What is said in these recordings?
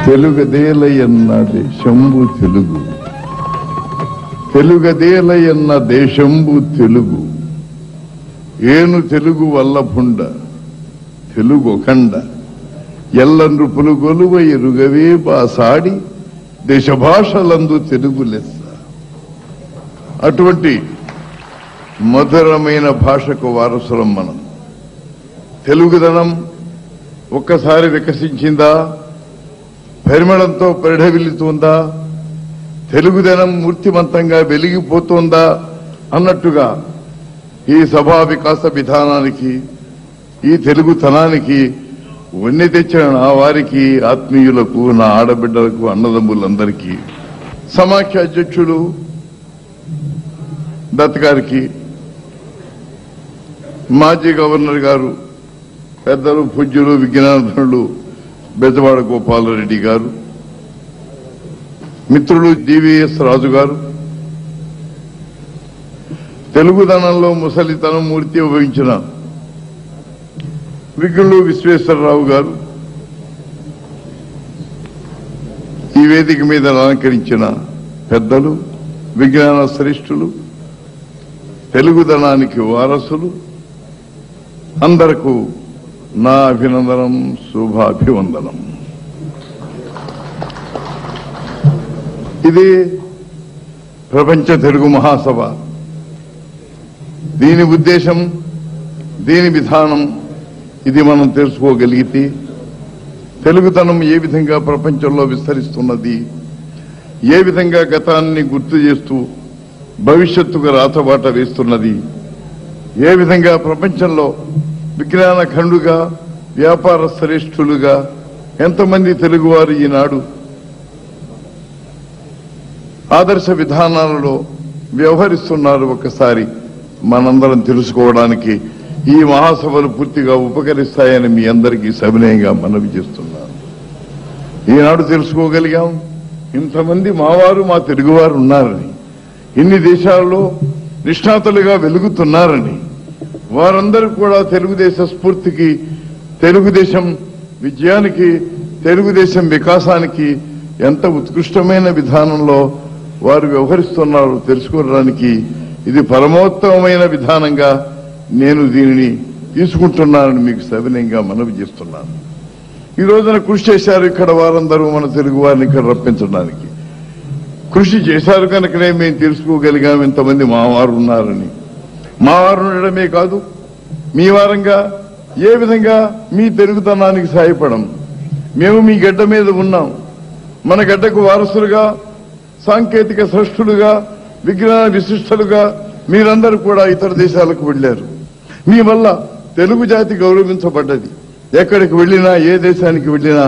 తెలుగదేలయన్న దేశంబు తెలుగు, తెలుగదేలయన్న దేశంబు తెలుగు, ఏను తెలుగు వల్లభుండ తెలుగొకండ, ఎల్ల నృపులు గొలువ ఎరుగవే బాసాడి దేశ భాషలందు తెలుగు లెస్స. అటువంటి మధురమైన భాషకు వారసులం మనం. తెలుగుదనం ఒక్కసారి వికసించిందా, పరిమళంతో పరిఢవిల్లుతుందా, తెలుగుదనం మూర్తిమంతంగా వెలిగిపోతుందా అన్నట్టుగా ఈ సభా వికాస విధానానికి, ఈ తెలుగుతనానికి వన్నె తెచ్చిన నా వారికి, ఆత్మీయులకు, నా ఆడబిడ్డలకు, అన్నదమ్ములందరికీ, సమాఖ్య అధ్యక్షులు దత్ గారికి, మాజీ గవర్నర్ గారు, పెద్దలు పూజ్యులు విజ్ఞానధనులు బెజవాడ గోపాలరెడ్డి గారు, మిత్రులు జీవీఎస్ రాజు గారు, తెలుగుదనంలో ముసలితనం మూర్తి వహించిన విగ్గులు విశ్వేశ్వరరావు గారు, ఈ వేదిక మీద అలంకరించిన పెద్దలు, విజ్ఞాన శ్రేష్ఠులు, తెలుగుదనానికి వారసులు అందరకు నా అభినందనం, శుభాభివందనం. ఇది ప్రపంచ తెలుగు మహాసభ. దీని ఉద్దేశం, దీని విధానం ఇది మనం తెలుసుకోగలిగితే తెలుగుతనం ఏ విధంగా ప్రపంచంలో విస్తరిస్తున్నది, ఏ విధంగా గతాన్ని గుర్తు చేస్తూ భవిష్యత్తుకు రాతబాట వేస్తున్నది, ఏ విధంగా ప్రపంచంలో విజ్ఞాన ఖండుగా, వ్యాపార శ్రేష్ఠులుగా ఎంతమంది తెలుగువారు ఈనాడు ఆదర్శ విధానాలలో వ్యవహరిస్తున్నారు, ఒక్కసారి మనందరం తెలుసుకోవడానికి ఈ మహాసభలు పూర్తిగా ఉపకరిస్తాయని మీ అందరికీ సవినయంగా మనవి చేస్తున్నాను. ఈనాడు తెలుసుకోగలిగాం, ఇంతమంది మావారు, మా తెలుగువారు ఉన్నారని, ఇన్ని దేశాల్లో నిష్ణాతులుగా వెలుగుతున్నారని, వారందరూ కూడా తెలుగుదేశ స్ఫూర్తికి, తెలుగుదేశం విజయానికి, తెలుగుదేశం వికాసానికి ఎంత ఉత్కృష్టమైన విధానంలో వారు వ్యవహరిస్తున్నారో తెలుసుకోవడానికి ఇది పరమోత్తమైన విధానంగా నేను దీనిని తీసుకుంటున్నానని మీకు సవినయంగా మనవి చేస్తున్నాను. ఈ రోజున కృషి చేశారు ఇక్కడ వారందరూ, మన తెలుగు వారిని ఇక్కడ రప్పించడానికి కృషి చేశారు కనుకనే మేము తెలుసుకోగలిగాం ఇంతమంది మావారు ఉన్నారని. మావారు ఉండడమే కాదు, మీ వారంగా ఏ విధంగా మీ తెలుగుతనానికి సహాయపడం. మేము మీ గడ్డ మీద ఉన్నాం, మన గడ్డకు వారసులుగా, సాంకేతిక శ్రేష్ఠులుగా, విజ్ఞాన విశిష్టలుగా మీరందరూ కూడా ఇతర దేశాలకు వెళ్లారు. మీ వల్ల తెలుగు జాతి గౌరవించబడ్డది. ఎక్కడికి వెళ్లినా, ఏ దేశానికి వెళ్లినా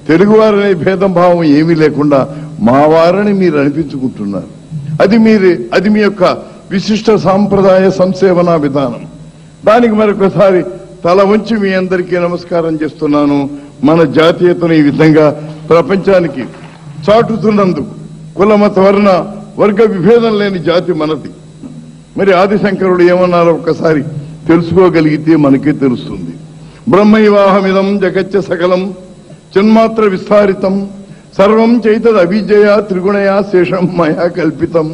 తెలుగువారనే భేదం భావం ఏమీ లేకుండా మా వారిని మీరు అనిపించుకుంటున్నారు. అది మీ యొక్క విశిష్ట సాంప్రదాయ సంసేవన విధానం. దానికి మరొకసారి తల వంచి మీ అందరికీ నమస్కారం చేస్తున్నాను. మన జాతీయతను ఈ విధంగా ప్రపంచానికి చాటుతున్నందుకు, కుల మత వర్ణ వర్గ విభేదం లేని జాతి మనది. మరి ఆదిశంకరుడు ఏమన్నారో ఒక్కసారి తెలుసుకోగలిగితే మనకే తెలుస్తుంది. బ్రహ్మైవాహమిదం జగచ్చ సకలం చిన్మాత్ర విస్తారితం సర్వం చైతద్ అవిజయ త్రిగుణయా శేషం మయా కల్పితం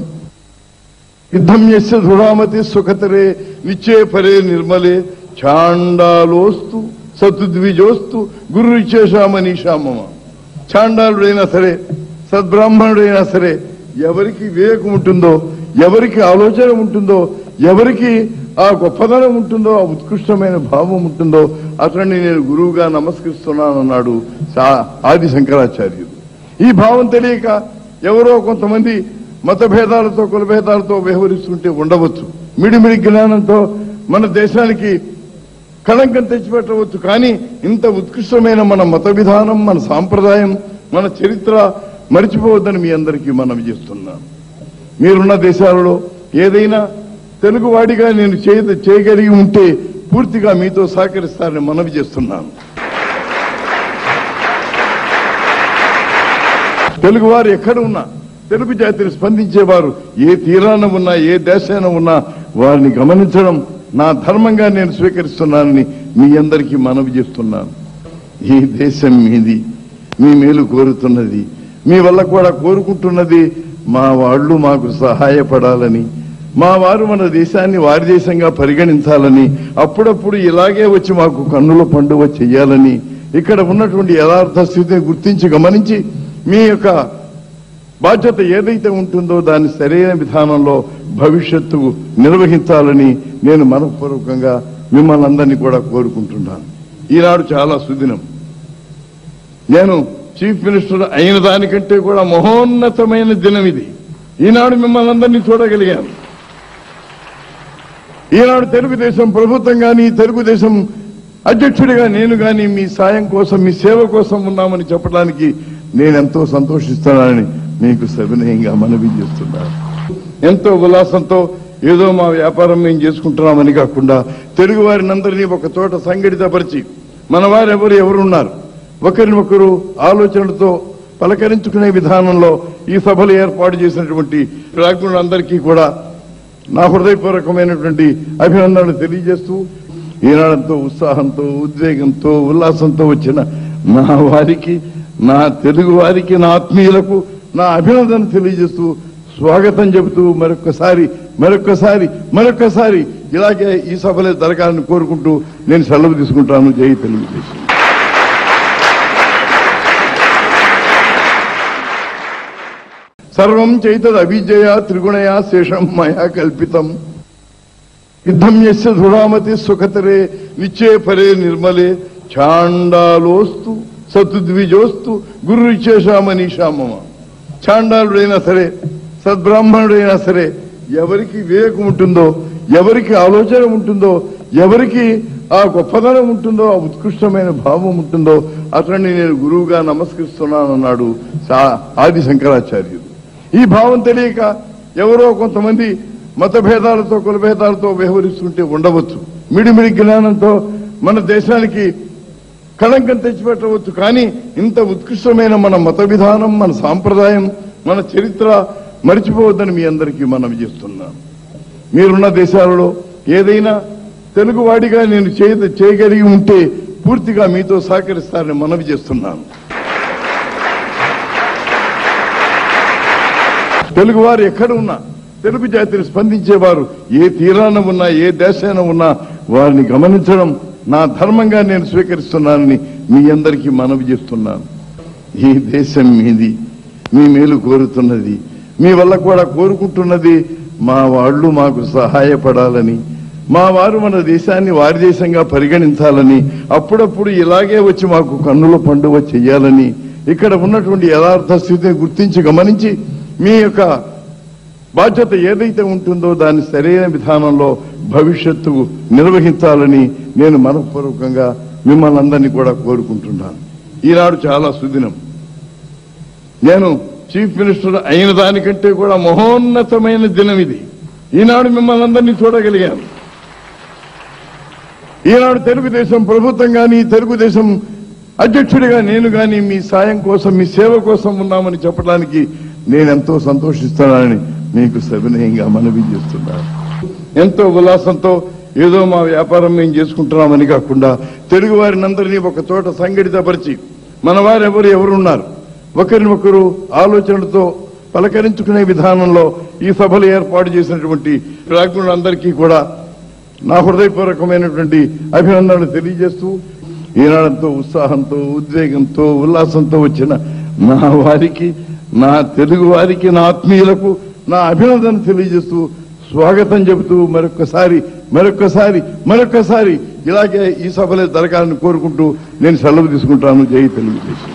యుద్ధం యస్య ధృఢామతి సుఖతరే నిచ్చే పరే నిర్మలే ఛాండాలోస్తు సతుద్విజోస్తు గురు విశేషామనీషామమ. ఛాండాలుడైనా సరే, సద్బ్రాహ్మణుడైనా సరే, ఎవరికి వివేకం ఉంటుందో, ఎవరికి ఆలోచన ఉంటుందో, ఎవరికి ఆ గొప్పదనం ఉంటుందో, ఆ ఉత్కృష్టమైన భావం ఉంటుందో అతన్ని నేను గురువుగా నమస్కరిస్తున్నానన్నాడు ఆది శంకరాచార్యుడు. ఈ భావం తెలియక ఎవరో కొంతమంది మతభేదాలతో, కులభేదాలతో వ్యవహరిస్తుంటే ఉండవచ్చు. మిడిమిడి జ్ఞానంతో మన దేశానికి కళంకం తెచ్చిపెట్టవచ్చు. కానీ ఇంత ఉత్కృష్టమైన మన మత విధానం, మన సాంప్రదాయం, మన చరిత్ర మరిచిపోవద్దని మీ అందరికీ మనవి చేస్తున్నాను. మీరున్న దేశాలలో ఏదైనా తెలుగువాడిగా నేను చేయగలిగి ఉంటే పూర్తిగా మీతో సహకరిస్తారని మనవి చేస్తున్నాను. తెలుగువారు ఎక్కడ ఉన్నా, తెలుగు జాతిని స్పందించేవారు ఏ తీరాన ఉన్నా, ఏ దేశాన ఉన్నా వారిని గమనించడం నా ధర్మంగా నేను స్వీకరిస్తున్నానని మీ అందరికీ మనవి చేస్తున్నాను. ఈ దేశం మీది, మీ మేలు కోరుతున్నది, మీ వల్ల కూడా కోరుకుంటున్నది మా వాళ్ళు మాకు సహాయపడాలని, మా వారు మన దేశాన్ని వారి దేశంగా పరిగణించాలని, అప్పుడప్పుడు ఇలాగే వచ్చి మాకు కన్నుల పండుగ చెయ్యాలని, ఇక్కడ ఉన్నటువంటి యథార్థ స్థితిని గుర్తించి గమనించి మీ యొక్క బాధ్యత ఏదైతే ఉంటుందో దాన్ని సరైన విధానంలో భవిష్యత్తు నిర్వహించాలని నేను మనఃపూర్వకంగా మిమ్మల్ని అందరినీ కూడా కోరుకుంటున్నాను. ఈనాడు చాలా సుదినం. నేను చీఫ్ మినిస్టర్ అయిన దానికంటే కూడా మహోన్నతమైన దినం ఇది. ఈనాడు మిమ్మల్ని అందరినీ చూడగలిగాను. ఈనాడు తెలుగుదేశం ప్రభుత్వం కానీ, తెలుగుదేశం అధ్యక్షుడిగా నేను కానీ మీ సాయం కోసం, మీ సేవ కోసం ఉన్నామని చెప్పడానికి నేనెంతో సంతోషిస్తున్నానని మీకు సవినయంగా మనవి చేస్తున్నాను. ఎంతో ఉల్లాసంతో ఏదో మా వ్యాపారం మేము చేసుకుంటున్నామని కాకుండా తెలుగు వారినందరినీ ఒక చోట సంఘటితపరిచి మన వారెవరు ఎవరున్నారు ఒకరినొకరు ఆలోచనలతో పలకరించుకునే విధానంలో ఈ సభలు ఏర్పాటు చేసినటువంటి రాజ్ఞులందరికీ కూడా నా హృదయపూర్వకమైనటువంటి అభినందనలు తెలియజేస్తూ ఈనాడంతో ఉత్సాహంతో, ఉద్వేగంతో, ఉల్లాసంతో వచ్చిన నా వారికి, నా తెలుగు వారికి, నా ఆత్మీయులకు నా అభినందన తెలియజేస్తూ స్వాగతం చెబుతూ మరొక్కసారి ఇలాగే ఈ సభలే జరగాలని కోరుకుంటూ నేను సెలవు తీసుకుంటాను. జై తెలుగుదేశం. సర్వం చైతద్ అవిజయ త్రిగుణయా శేషం మయా కల్పితం యుద్ధం యస్య ధృఢామతి సుఖతరే నిశ్చే పరే నిర్మలే ఛాండాలోస్తు సతుద్విజోస్తు గురు విశేషామనీషా మమ. ఛాండాలుడైనా సరే, సద్బ్రాహ్మణుడైనా సరే, ఎవరికి వివేకం ఉంటుందో, ఎవరికి ఆలోచన ఉంటుందో, ఎవరికి ఆ గొప్పదనం ఉంటుందో, ఆ ఉత్కృష్టమైన భావం ఉంటుందో అతన్ని నేను గురువుగా నమస్కరిస్తున్నానన్నాడు ఆది శంకరాచార్యుడు. ఈ భావం తెలియక ఎవరో కొంతమంది మతభేదాలతో, కులభేదాలతో వ్యవహరిస్తుంటే ఉండవచ్చు. మిడిమిడి జ్ఞానంతో మన దేశానికి కళంకం తెచ్చిపెట్టవచ్చు. కానీ ఇంత ఉత్కృష్టమైన మన మత విధానం, మన సాంప్రదాయం, మన చరిత్ర మరిచిపోవద్దని మీ అందరికీ మనవి చేస్తున్నాను. మీరున్న దేశాలలో ఏదైనా తెలుగువాడిగా నేను చేయగలిగి ఉంటే పూర్తిగా మీతో సహకరిస్తారని మనవి చేస్తున్నాను. తెలుగువారు ఎక్కడ ఉన్నా, తెలుగు జాతిని స్పందించేవారు ఏ తీరాన ఉన్నా, ఏ దేశాన ఉన్నా వారిని గమనించడం నా ధర్మంగా నేను స్వీకరిస్తున్నానని మీ అందరికీ మనవి చేస్తున్నాను. ఈ దేశం మీది, మీ మేలు కోరుతున్నది, మీ వల్ల కూడా కోరుకుంటున్నది మా వాళ్ళు మాకు సహాయపడాలని, మా వారు మన దేశాన్ని వారి దేశంగా పరిగణించాలని, అప్పుడప్పుడు ఇలాగే వచ్చి మాకు కన్నుల పండుగ చెయ్యాలని, ఇక్కడ ఉన్నటువంటి యథార్థ స్థితిని గుర్తించి గమనించి మీ యొక్క బాధ్యత ఏదైతే ఉంటుందో దాన్ని సరైన విధానంలో భవిష్యత్తు నిర్వహించాలని నేను మనఃపూర్వకంగా మిమ్మల్ని అందరినీ కూడా కోరుకుంటున్నాను. ఈనాడు చాలా సుదినం. నేను చీఫ్ మినిస్టర్ అయిన దానికంటే కూడా మహోన్నతమైన దినం ఇది. ఈనాడు మిమ్మల్ని అందరినీ చూడగలిగాను. ఈనాడు తెలుగుదేశం ప్రభుత్వం కానీ, తెలుగుదేశం అధ్యక్షుడిగా నేను కానీ మీ సాయం కోసం, మీ సేవ కోసం ఉన్నామని చెప్పడానికి నేనెంతో సంతోషిస్తున్నానని మీకు సవినయంగా మనవి చేస్తున్నాను. ఎంతో ఉల్లాసంతో ఏదో మా వ్యాపారం మేము చేసుకుంటున్నామని కాకుండా తెలుగు వారినందరినీ ఒక చోట సంఘటితపరిచి మన వారెవరు ఎవరున్నారు ఒకరినొకరు ఆలోచనలతో పలకరించుకునే విధానంలో ఈ సభలు ఏర్పాటు చేసినటువంటి రాజ్ఞులందరికీ కూడా నా హృదయపూర్వకమైనటువంటి అభినందనలు తెలియజేస్తూ ఈనాడంతో ఉత్సాహంతో, ఉద్వేగంతో, ఉల్లాసంతో వచ్చిన నా వారికి, నా తెలుగు వారికి, నా ఆత్మీయులకు నా అభినందన తెలియజేస్తూ స్వాగతం చెబుతూ మరొక్కసారి ఇలాగే ఈ సభలే జరగాలని కోరుకుంటూ నేను సెలవు తీసుకుంటాను. జై తెలుగుదేశం.